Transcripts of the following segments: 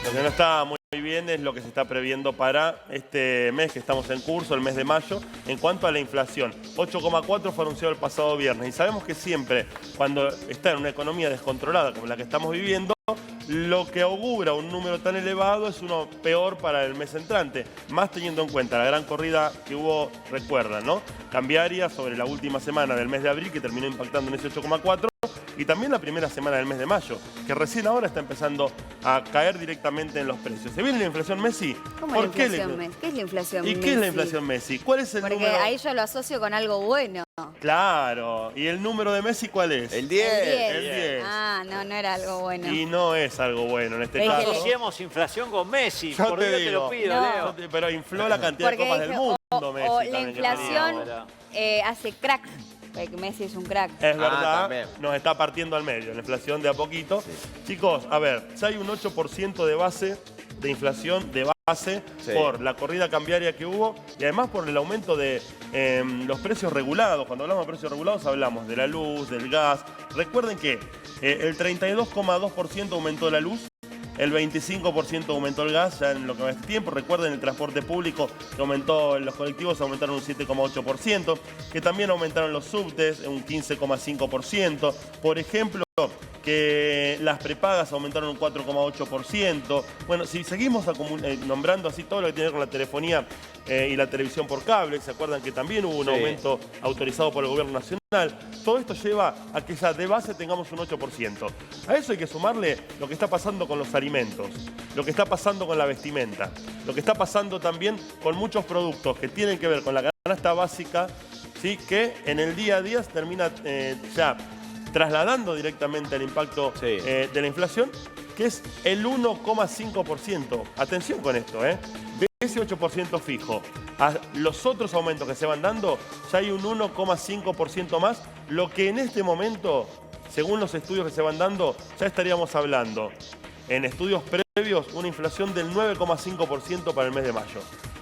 Lo que no está muy bien es lo que se está previendo para este mes que estamos en curso, el mes de mayo, en cuanto a la inflación. 8,4 fue anunciado el pasado viernes y sabemos que siempre cuando está en una economía descontrolada como la que estamos viviendo, lo que augura un número tan elevado es uno peor para el mes entrante, más teniendo en cuenta la gran corrida que hubo, recuerdan, ¿no? Cambiaria sobre la última semana del mes de abril que terminó impactando en ese 8,4 y también la primera semana del mes de mayo, que recién ahora está empezando a caer directamente en los precios. ¿Se viene la inflación Messi? ¿Cómo ¿Por la qué inflación Messi? ¿Qué es la inflación Messi? ¿Y qué es la inflación Messi? ¿Cuál es el Porque número? ahí yo lo asocio con algo bueno. Claro. ¿Y el número de Messi cuál es? El 10. El 10. El 10. Ah, no era algo bueno. Y no es algo bueno en este Es que caso. Asociemos inflación con Messi. Yo Por te Dios te lo digo. pido, No. Leo. Pero infló la cantidad de Porque copas del dije, mundo, Messi. o la también, que inflación tenía. hace crack. Porque Messi es un crack. Es verdad, también. nos está partiendo al medio, la inflación de a poquito. Sí. Chicos, a ver, ya hay un 8% de base, de inflación de base, Sí. por la corrida cambiaria que hubo y además por el aumento de los precios regulados. Cuando hablamos de precios regulados hablamos de la luz, del gas. Recuerden que el 32,2% aumentó la luz. El 25% aumentó el gas ya en lo que va este tiempo. Recuerden el transporte público que aumentó, los colectivos aumentaron un 7,8%, que también aumentaron los subtes un 15,5%. Por ejemplo, que las prepagas aumentaron un 4,8%. Bueno, si seguimos nombrando así todo lo que tiene que ver con la telefonía y la televisión por cable, ¿se acuerdan que también hubo un aumento autorizado por el gobierno nacional? Todo esto lleva a que ya de base tengamos un 8%. A eso hay que sumarle lo que está pasando con los alimentos, lo que está pasando con la vestimenta, lo que está pasando también con muchos productos que tienen que ver con la canasta básica, ¿sí? Que en el día a día termina ya trasladando directamente el impacto de la inflación, que es el 1,5%. Atención con esto, de ese 8% fijo a los otros aumentos que se van dando, ya hay un 1,5% más, lo que en este momento, según los estudios que se van dando, ya estaríamos hablando, en estudios previos, una inflación del 9,5% para el mes de mayo.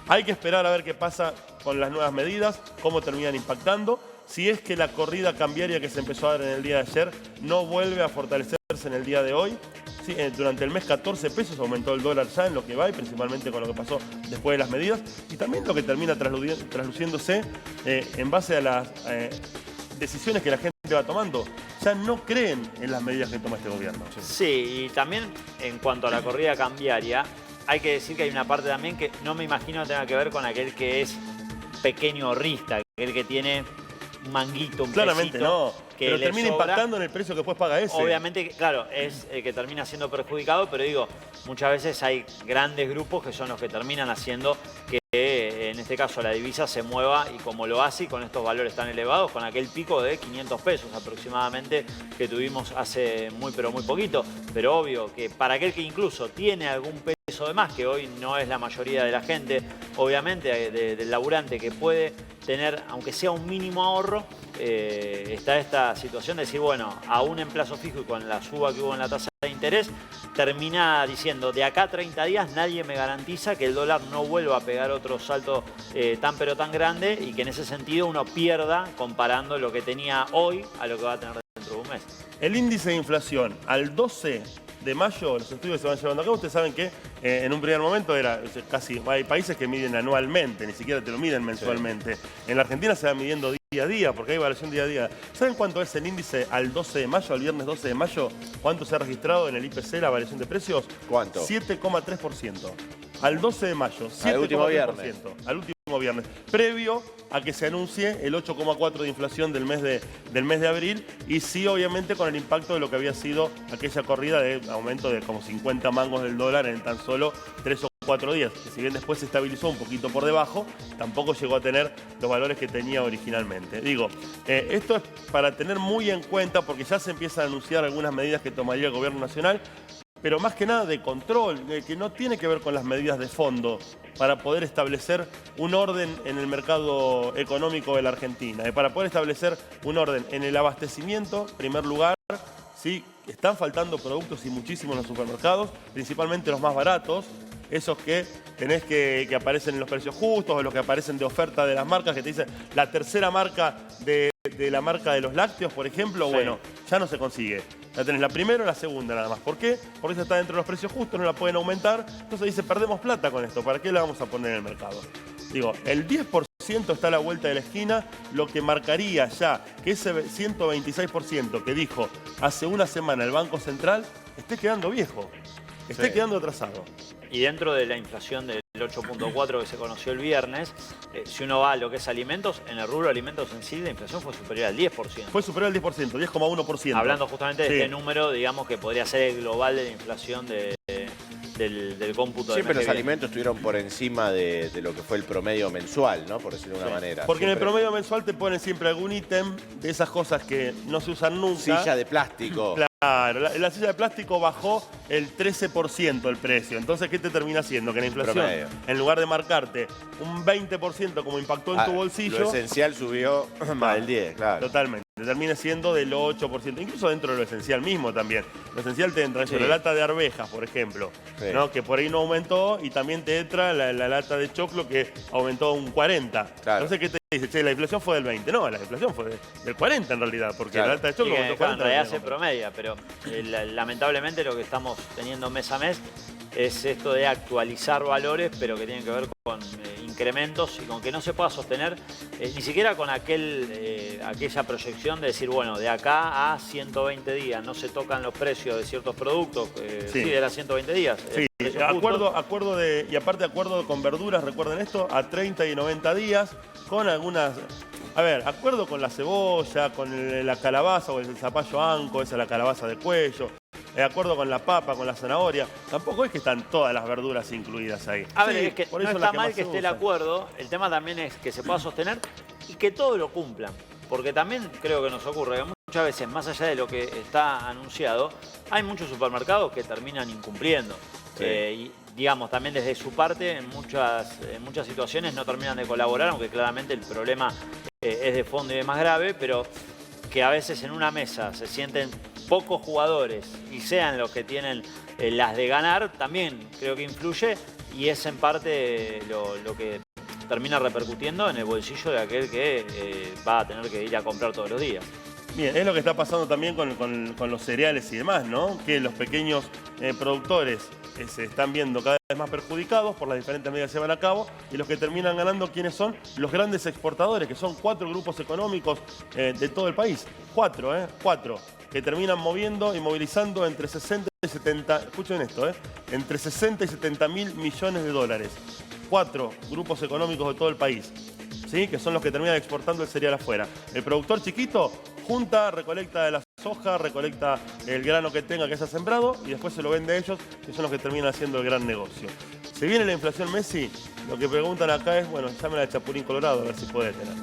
Hay que esperar a ver qué pasa con las nuevas medidas, cómo terminan impactando, si es que la corrida cambiaria que se empezó a dar en el día de ayer no vuelve a fortalecerse en el día de hoy. Sí, durante el mes 14 pesos aumentó el dólar ya en lo que va y principalmente con lo que pasó después de las medidas y también lo que termina trasluciéndose en base a las decisiones que la gente va tomando. Ya no creen en las medidas que toma este gobierno. Sí, y también en cuanto a la corrida cambiaria, hay que decir que hay una parte también que no me imagino tenga que ver con aquel que es pequeño ahorrista, aquel que tiene un manguito, un Claramente pesito, no, que pero le termina sobra. Impactando en el precio que después paga ese. Obviamente, claro, es el que termina siendo perjudicado, pero digo, muchas veces hay grandes grupos que son los que terminan haciendo que en este caso la divisa se mueva y como lo hace y con estos valores tan elevados, con aquel pico de 500 pesos aproximadamente que tuvimos hace muy pero muy poquito. Pero obvio que para aquel que incluso tiene algún peso de más, que hoy no es la mayoría de la gente, obviamente del laburante que puede tener, aunque sea un mínimo ahorro, está esta situación de decir, bueno, aún en plazo fijo y con la suba que hubo en la tasa de interés, termina diciendo, de acá a 30 días nadie me garantiza que el dólar no vuelva a pegar otro salto tan pero tan grande y que en ese sentido uno pierda comparando lo que tenía hoy a lo que va a tener dentro de un mes. El índice de inflación al 12 de mayo, los estudios que se van llevando a cabo, ustedes saben que en un primer momento era casi, hay países que miden anualmente, ni siquiera te lo miden mensualmente. Sí. En la Argentina se va midiendo día a día, porque hay evaluación día a día. ¿Saben cuánto es el índice al 12 de mayo, al viernes 12 de mayo? ¿Cuánto se ha registrado en el IPC, la variación de precios? ¿Cuánto? 7,3%. Al 12 de mayo, 7,3%. Al último viernes. Al último viernes. Previo a que se anuncie el 8,4% de inflación del mes de abril y sí, obviamente, con el impacto de lo que había sido aquella corrida de aumento de como 50 mangos del dólar en tan solo 3 o 4 días, que si bien después se estabilizó un poquito por debajo, tampoco llegó a tener los valores que tenía originalmente. Digo, esto es para tener muy en cuenta porque ya se empiezan a anunciar algunas medidas que tomaría el gobierno nacional, pero más que nada de control, que no tiene que ver con las medidas de fondo para poder establecer un orden en el mercado económico de la Argentina, para poder establecer un orden en el abastecimiento, en primer lugar. Sí, están faltando productos y muchísimo en los supermercados, principalmente los más baratos, esos que tenés que aparecen en los precios justos o los que aparecen de oferta de las marcas, que te dicen la tercera marca de la marca de los lácteos, por ejemplo, sí. Bueno, ya no se consigue. La tenés la primera o la segunda nada más. ¿Por qué? Porque esa está dentro de los precios justos, no la pueden aumentar. Entonces dice, perdemos plata con esto, ¿para qué la vamos a poner en el mercado? Digo, el 10% está a la vuelta de la esquina, lo que marcaría ya que ese 126% que dijo hace una semana el Banco Central esté quedando viejo, esté quedando atrasado. Y dentro de la inflación del 8.4 que se conoció el viernes, si uno va a lo que es alimentos, en el rubro de alimentos en sí la inflación fue superior al 10%. Fue superior al 10%, 10,1%. Hablando justamente de Sí. este número, digamos que podría ser el global de la inflación del cómputo del Siempre mes los que viene. alimentos estuvieron por encima de lo que fue el promedio mensual, ¿no? Por decirlo de una manera. Porque en el Siempre promedio mensual te ponen siempre algún ítem de esas cosas que no se usan nunca. Silla de plástico. Claro, la silla de plástico bajó el 13% el precio. Entonces, ¿qué te termina haciendo? Que la inflación, Promedio. en lugar de marcarte un 20% como impactó en tu bolsillo, Lo esencial subió más del 10, claro. totalmente, te termina siendo del 8%. Incluso dentro de lo esencial mismo también. Lo esencial te entra eso, Sí. la lata de arvejas, por ejemplo, Sí. ¿no? Que por ahí no aumentó, y también te entra la lata de choclo que aumentó un 40%. Claro. Entonces, ¿qué te dice? Che, la inflación fue del 20%. No, la inflación fue del 40% en realidad, porque Claro. la lata de Y choclo que, aumentó claro, en 40%. realidad se no tiene promedia, pero lamentablemente lo que estamos teniendo mes a mes es esto de actualizar valores, pero que tienen que ver con incrementos y con que no se pueda sostener ni siquiera con aquella proyección de decir, bueno, de acá a 120 días no se tocan los precios de ciertos productos. Sí. Sí, era 120 días. Sí, precios justos. y aparte acuerdo con verduras, recuerden esto, a 30 y 90 días, con algunas... A ver, acuerdo con la cebolla, con la calabaza o el zapallo anco, esa es la calabaza de cuello. Acuerdo con la papa, con la zanahoria. Tampoco es que están todas las verduras incluidas ahí. A ver, Sí, es que por no eso está las mal más que se esté el usan. acuerdo, el tema también es que se pueda sostener y que todo lo cumplan. Porque también creo que nos ocurre que muchas veces, más allá de lo que está anunciado, hay muchos supermercados que terminan incumpliendo. Sí. Y digamos, también desde su parte, en muchas situaciones no terminan de colaborar, aunque claramente el problema es de fondo y es más grave, pero que a veces en una mesa se sienten pocos jugadores y sean los que tienen las de ganar, también creo que influye y es en parte lo que termina repercutiendo en el bolsillo de aquel que va a tener que ir a comprar todos los días. Bien, es lo que está pasando también con los cereales y demás, ¿no? Que los pequeños productores se están viendo cada vez más perjudicados por las diferentes medidas que se llevan a cabo, y los que terminan ganando, ¿quiénes son? Los grandes exportadores, que son 4 grupos económicos de todo el país. 4, que terminan moviendo y movilizando entre 60 y 70, escuchen esto, entre 60 y 70 mil millones de dólares. 4 grupos económicos de todo el país, ¿sí? Que son los que terminan exportando el cereal afuera. El productor chiquito junta, recolecta de la soja, recolecta el grano que tenga que se ha sembrado y después se lo vende a ellos, que son los que terminan haciendo el gran negocio. ¿Se viene la inflación, Messi? Lo que preguntan acá es, bueno, llamen al Chapulín Colorado a ver si puede tener.